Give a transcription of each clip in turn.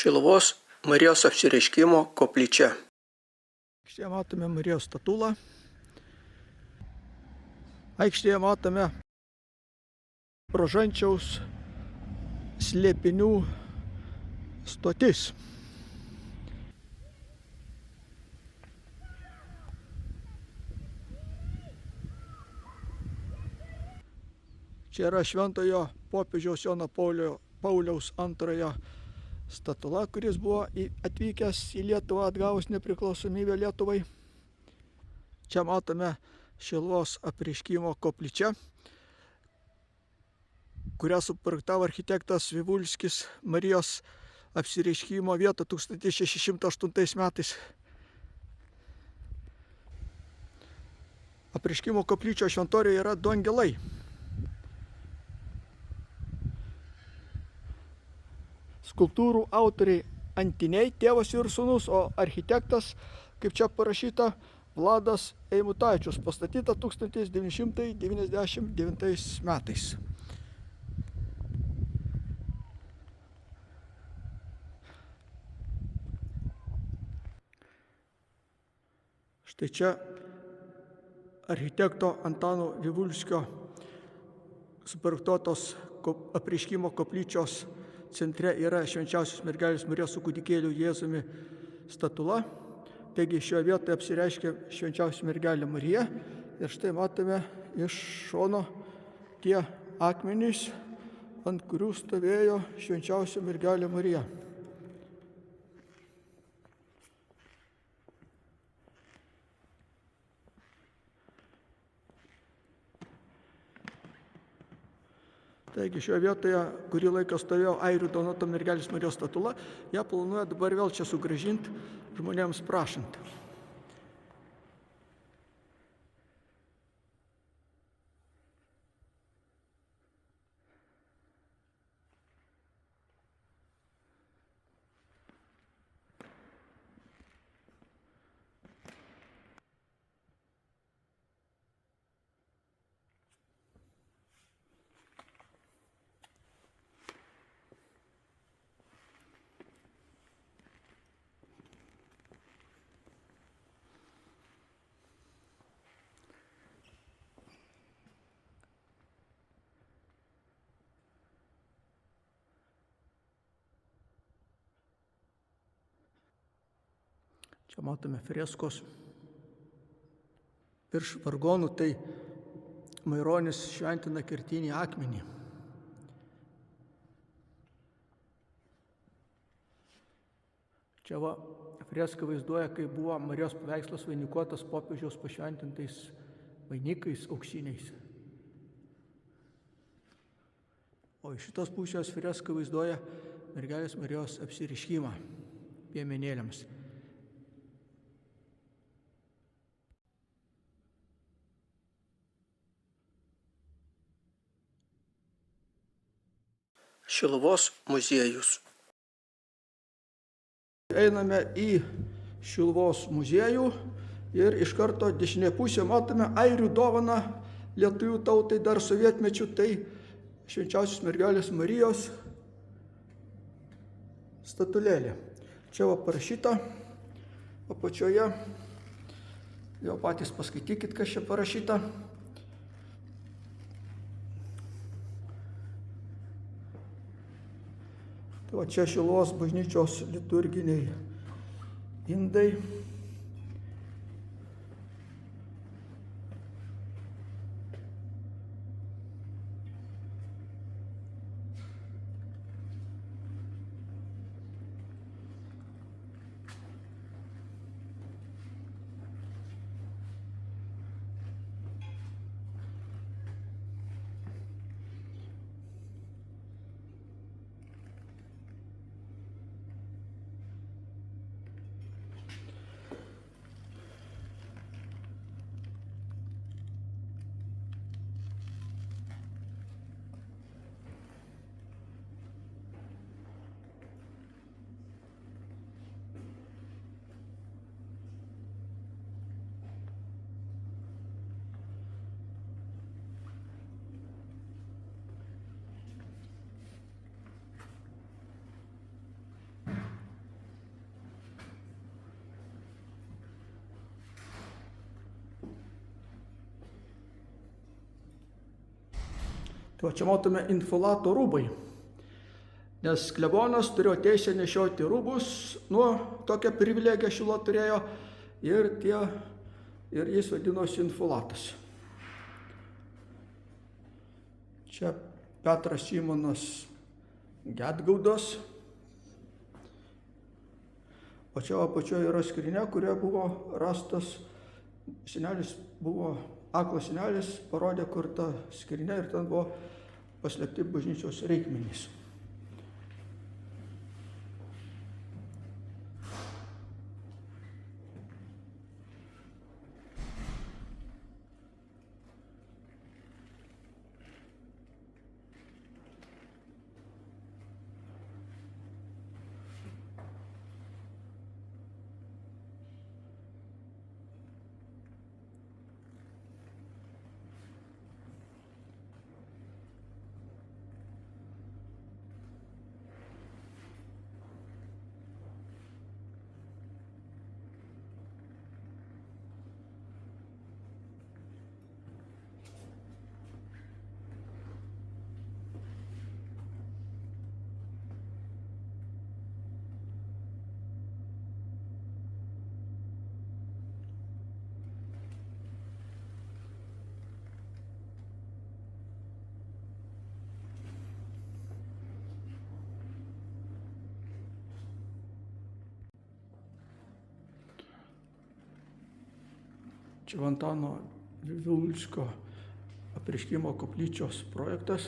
Šiluvos Marijos apsireiškimo koplyčia. Čia matome Marijos statulą. Aikštėje matome Rožančiaus slėpinių stotis. Čia yra šventojo popiežiaus Jono Pauliaus II statula, kuris buvo atvykęs į Lietuvą atgavus nepriklausomybę Lietuvai. Čia matome Šiluvos apreiškimo koplyčią, kurią suprojektavo architektas Vivulskis Marijos apsireiškimo vietą 1608 metais. Apreiškimo koplyčios šventoriuje yra du angelai. Skulptūrų autoriai antiniai, tėvas ir sūnus, o architektas, kaip čia parašyta, Vladas Eimutaičius, pastatyta 1999 metais. Štai čia architekto Antano Vivulskio suprojektuotos apreiškimo koplyčios centre yra švenčiausios mergelės Marijos su kūdikėliu Jėzumi statula. Taigi šioje vietoje apsireiškia švenčiausia mergelė Marija. Ir štai matome iš šono tie akmenys, ant kurių stovėjo švenčiausia mergelė Marija. Taigi šioje vietoje, kurį laiką stovėjo airių dovanota mergelės Marijos statula, ją planuoja dabar vėl čia sugrąžinti žmonėms prašant. Čia matome freskos. Virš vargonų tai Maironis šventina kertinį akmenį. Čia va freska vaizduoja, kai buvo Marijos paveikslas vainikuotas popiežiaus pašventintais vainikais auksiniais. O iš šitos pusės freska vaizduoja mergelės Marijos apsireiškimą piemenėliams. Šiluvos muziejus. Einame į Šiluvos muziejų ir iš karto dešinė pusė matome airių dovaną lietuvių tautai dar sovietmečiu, tai švenčiausios mergelės Marijos statulėlė. Čia va parašyta apačioje, jau patys paskaitykit, kas čia parašyta. Tai va čia Šiluvos bažnyčios liturginiai indai. Va čia matome infulato rūbai, nes klebonas turėjo teisę nešioti rūbus, tokią privilegiją Šilo turėjo ir jis vadinosi infulatas. Čia Petras Simonas Gedgaudas, o čia apačioje yra skrynia, kurioje buvo rastas, senelis buvo aklas senelis, parodė, kur ta skrynia ir ten buvo paslėpti bažnyčios reikmenys. Čia Antano Vivulskio apreiškimo koplyčios projektas.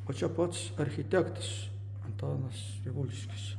O čia pats architektas Antanas Vivulskis.